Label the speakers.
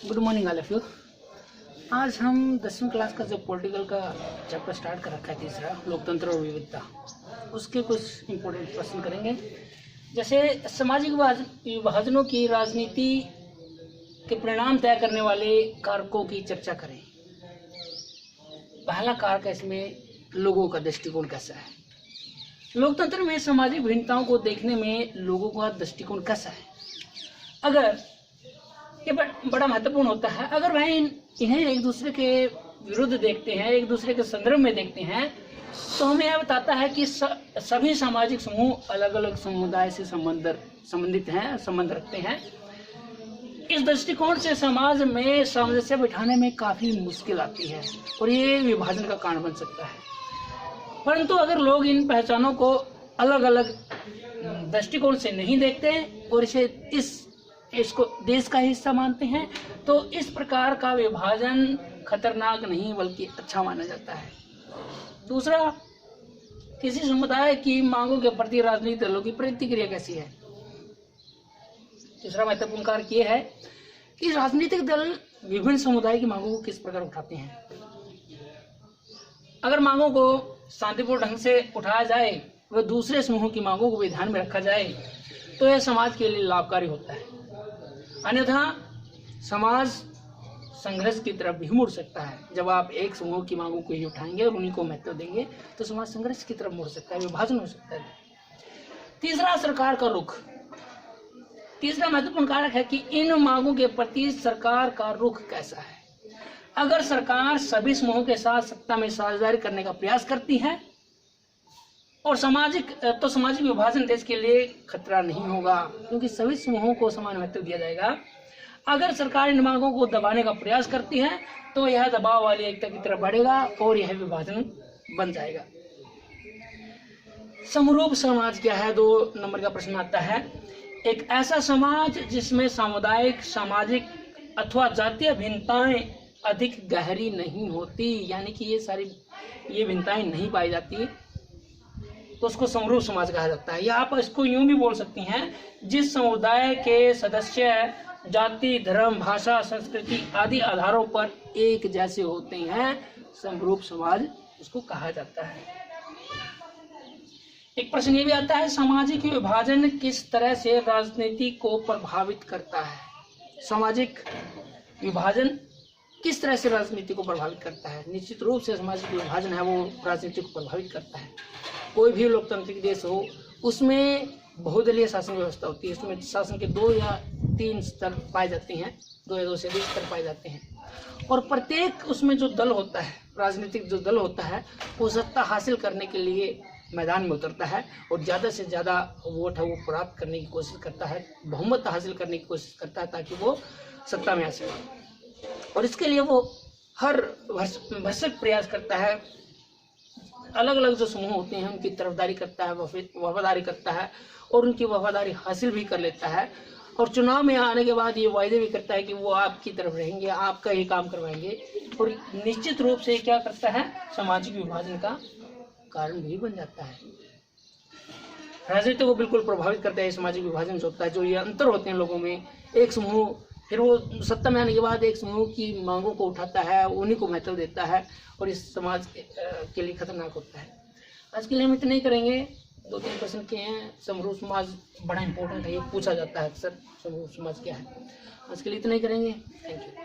Speaker 1: Good morning all of you. आज हम 10वीं क्लास का जो पॉलिटिकल का चैप्टर स्टार्ट कर रखा है, तीसरा लोकतंत्र और विविधता, उसके कुछ इम्पोर्टेंट प्रश्न करेंगे। जैसे सामाजिक विभाजनों की राजनीति के परिणाम तय करने वाले कारकों की चर्चा करें। पहला कारक है इसमें लोगों का दृष्टिकोण कैसा है। लोकतंत्र में सामाजिक भिन्नताओं को देखने में लोगों का दृष्टिकोण कैसा है, अगर ये बड़ा महत्वपूर्ण होता है। अगर वह इन्हें एक दूसरे के विरुद्ध देखते हैं, एक दूसरे के संदर्भ में देखते हैं, तो हमें यह बताता है कि सभी सामाजिक समूह अलग अलग समुदाय से संबंधित हैं, संबंध रखते हैं। इस दृष्टिकोण से समाज में सामंजस्य बिठाने में काफ़ी मुश्किल आती है और ये विभाजन का कारण बन सकता है। परंतु अगर लोग इन पहचानों को अलग अलग दृष्टिकोण से नहीं देखते और इसको देश का हिस्सा मानते हैं, तो इस प्रकार का विभाजन खतरनाक नहीं बल्कि अच्छा माना जाता है। दूसरा, किसी समुदाय की मांगों के प्रति राजनीतिक दलों की प्रतिक्रिया कैसी है। तीसरा महत्वपूर्ण कारक ये है कि राजनीतिक दल विभिन्न समुदाय की मांगों को किस प्रकार उठाते हैं। अगर मांगों को शांतिपूर्ण ढंग से उठाया जाए व दूसरे समूहों की मांगों को भी ध्यान में रखा जाए, तो यह समाज के लिए लाभकारी होता है। अन्यथा समाज संघर्ष की तरफ भी मुड़ सकता है। जब आप एक समूह की मांगों को ही उठाएंगे और उन्हीं को महत्व देंगे, तो समाज संघर्ष की तरफ मुड़ सकता है, विभाजन हो सकता है। तीसरा, सरकार का रुख। तीसरा महत्वपूर्ण कारक है कि इन मांगों के प्रति सरकार का रुख कैसा है। अगर सरकार सभी समूहों के साथ सत्ता में साझेदारी करने का प्रयास करती है और सामाजिक विभाजन देश के लिए खतरा नहीं होगा, क्योंकि सभी समूहों को समान महत्व दिया जाएगा। अगर सरकार इन मांगों को दबाने का प्रयास करती है, तो यह दबाव वाली एकता की तरफ बढ़ेगा और यह विभाजन बन जाएगा। समरूप समाज क्या है, 2 नंबर का प्रश्न आता है। एक ऐसा समाज जिसमें सामुदायिक, सामाजिक अथवा जातीय भिन्नताएं अधिक गहरी नहीं होती, यानी कि ये भिन्नताएं नहीं पाई जाती, तो उसको समरूप समाज कहा जाता है। या आप इसको यूं भी बोल सकती हैं, जिस समुदाय के सदस्य जाति, धर्म, भाषा, संस्कृति आदि आधारों पर एक जैसे होते हैं, समरूप समाज उसको कहा जाता है। एक प्रश्न ये भी आता है, सामाजिक विभाजन किस तरह से राजनीति को प्रभावित करता है। सामाजिक विभाजन किस तरह से राजनीति को प्रभावित करता है। निश्चित रूप से सामाजिक विभाजन है वो राजनीति को प्रभावित करता है। कोई भी लोकतांत्रिक देश हो, उसमें बहुदलीय शासन व्यवस्था होती है। उसमें शासन के 2 या 3 स्तर पाए जाते हैं, 2 या 2 से अधिक स्तर पाए जाते हैं, और प्रत्येक उसमें जो दल होता है, राजनीतिक जो दल होता है, वो सत्ता हासिल करने के लिए मैदान में उतरता है और ज़्यादा से ज़्यादा वोट है वो प्राप्त करने की कोशिश करता है, बहुमत हासिल करने की कोशिश करता है, ताकि वो सत्ता में आ सके। और इसके लिए वो हर भरसक प्रयास करता है। अलग अलग जो समूह होते हैं उनकी तरफदारी करता है, वफादारी करता है और उनकी वफादारी हासिल भी कर लेता है। और चुनाव में आने के बाद ये वायदे भी करता है कि वो आपकी तरफ रहेंगे, आपका ही काम करवाएंगे। और निश्चित रूप से क्या करता है, सामाजिक विभाजन का कारण भी बन जाता है। राजनीति को बिल्कुल प्रभावित करता है सामाजिक विभाजन जो होता है। जो ये अंतर होते हैं लोगों में, एक समूह फिर वो सत्ता में आने के बाद एक समूह की मांगों को उठाता है, उन्हीं को महत्व देता है और इस समाज के लिए खतरनाक होता है। आज के लिए हम इतना ही करेंगे। 2-3 प्रश्न के हैं। समरूप समाज बड़ा इंपॉर्टेंट है, ये पूछा जाता है अक्सर, समरूप समाज क्या है। आज के लिए इतना ही करेंगे। Thank you.